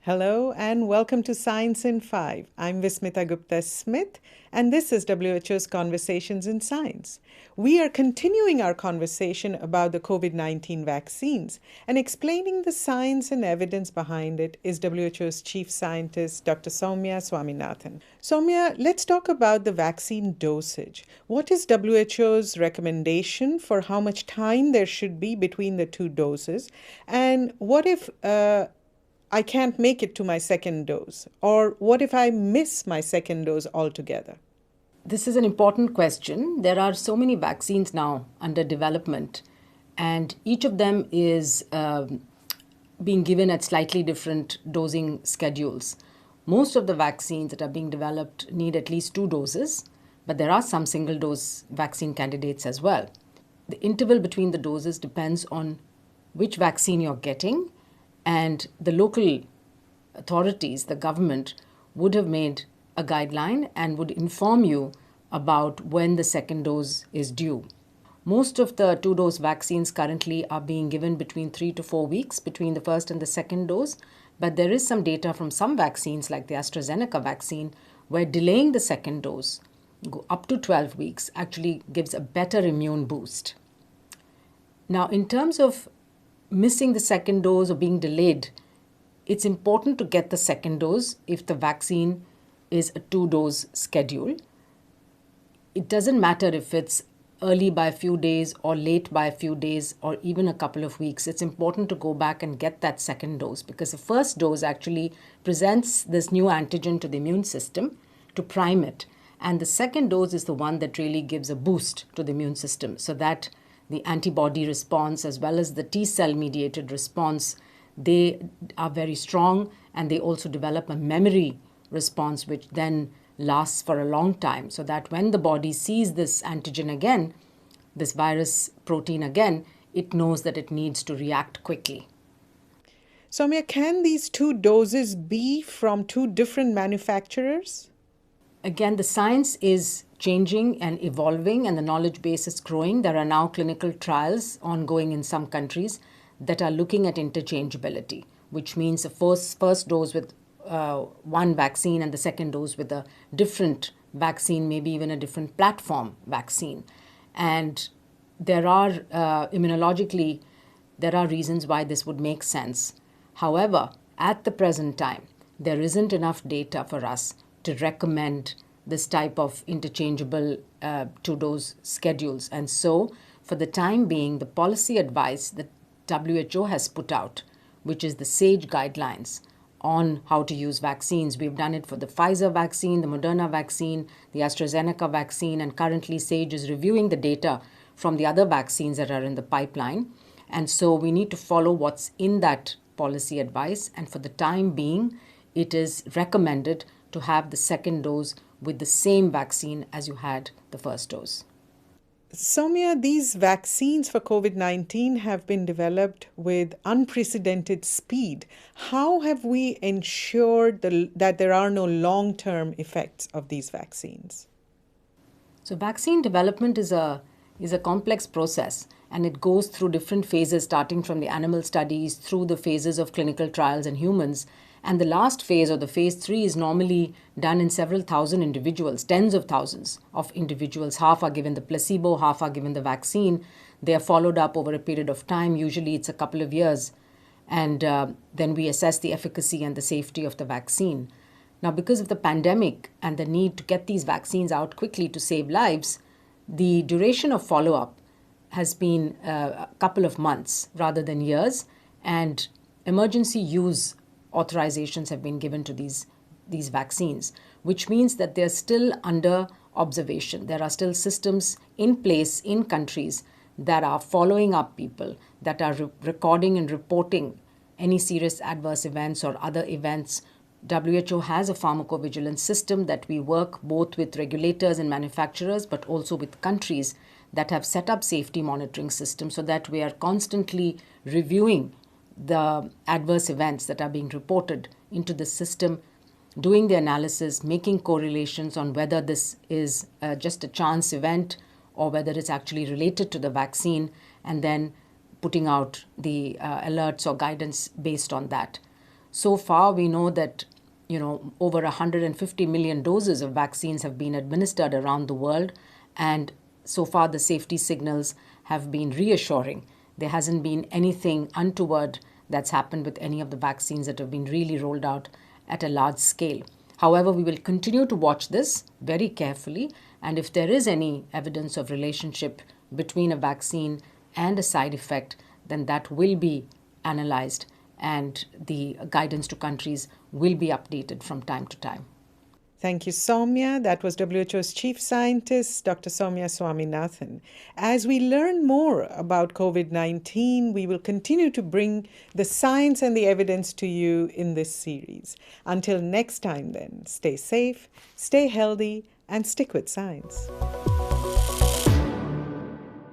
Hello and welcome to Science in 5. I'm Vismita Gupta Smith, and this is WHO's Conversations in Science. We are continuing our conversation about the COVID 19 vaccines, and explaining the science and evidence behind it is WHO's Chief Scientist, Dr. Soumya Swaminathan. Soumya, let's talk about the vaccine dosage. What is WHO's recommendation for how much time there should be between the two doses? And what if I can't make it to my second dose? Or what if I miss my second dose altogether? This is an important question. There are so many vaccines now under development, and each of them is being given at slightly different dosing schedules. Most of the vaccines that are being developed need at least 2 doses, but there are some single dose vaccine candidates as well. The interval between the doses depends on which vaccine you're getting, and the local authorities, the government, would have made a guideline and would inform you about when the second dose is due. Most of the 2-dose vaccines currently are being given between 3 to 4 weeks between the first and the second dose, but there is some data from some vaccines like the AstraZeneca vaccine where delaying the second dose go up to 12 weeks actually gives a better immune boost. Now, in terms of missing the second dose or being delayed, it's important to get the second dose if the vaccine is a 2-dose schedule. It doesn't matter if it's early by a few days or late by a few days or even a couple of weeks. It's important to go back and get that second dose because the first dose actually presents this new antigen to the immune system to prime it. And the second dose is the one that really gives a boost to the immune system so that the antibody response as well as the T-cell mediated response, they are very strong, and they also develop a memory response which then lasts for a long time, so that when the body sees this antigen again, this virus protein again, it knows that it needs to react quickly. Soumya, can these two doses be from two different manufacturers? Again, the science is changing and evolving, and the knowledge base is growing. There are now clinical trials ongoing in some countries that are looking at interchangeability, which means the first dose with one vaccine and the second dose with a different vaccine, maybe even a different platform vaccine. And there are immunologically, there are reasons why this would make sense. However, at the present time, there isn't enough data for us to recommend this type of interchangeable 2-dose schedules. And so, for the time being, the policy advice that WHO has put out, which is the SAGE guidelines on how to use vaccines. We've done it for the Pfizer vaccine, the Moderna vaccine, the AstraZeneca vaccine, and currently SAGE is reviewing the data from the other vaccines that are in the pipeline. And so we need to follow what's in that policy advice. And for the time being, it is recommended to have the second dose with the same vaccine as you had the first dose. Soumya, these vaccines for COVID 19 have been developed with unprecedented speed. How have we ensured that there are no long term effects of these vaccines? So, vaccine development is a complex process, and it goes through different phases, starting from the animal studies through the phases of clinical trials in humans. And the last phase, or the phase 3, is normally done in several thousand individuals, tens of thousands of individuals. Half are given the placebo, half are given the vaccine. They are followed up over a period of time. Usually it's a couple of years. And then we assess the efficacy and the safety of the vaccine. Now, because of the pandemic and the need to get these vaccines out quickly to save lives, the duration of follow-up has been a couple of months rather than years. And emergency use authorizations have been given to these vaccines, which means that they're still under observation. There are still systems in place in countries that are following up people, that are recording and reporting any serious adverse events or other events. WHO has a pharmacovigilance system that we work both with regulators and manufacturers, but also with countries that have set up safety monitoring systems so that we are constantly reviewing the adverse events that are being reported into the system, doing the analysis, making correlations on whether this is just a chance event or whether it's actually related to the vaccine, and then putting out the alerts or guidance based on that. So far, we know that over 150 million doses of vaccines have been administered around the world, and so far the safety signals have been reassuring. There hasn't been anything untoward that's happened with any of the vaccines that have been really rolled out at a large scale. However, we will continue to watch this very carefully, and if there is any evidence of relationship between a vaccine and a side effect, then that will be analyzed and the guidance to countries will be updated from time to time. Thank you, Soumya. That was WHO's Chief Scientist, Dr. Soumya Swaminathan. As we learn more about COVID-19, we will continue to bring the science and the evidence to you in this series. Until next time, then, stay safe, stay healthy, and stick with science.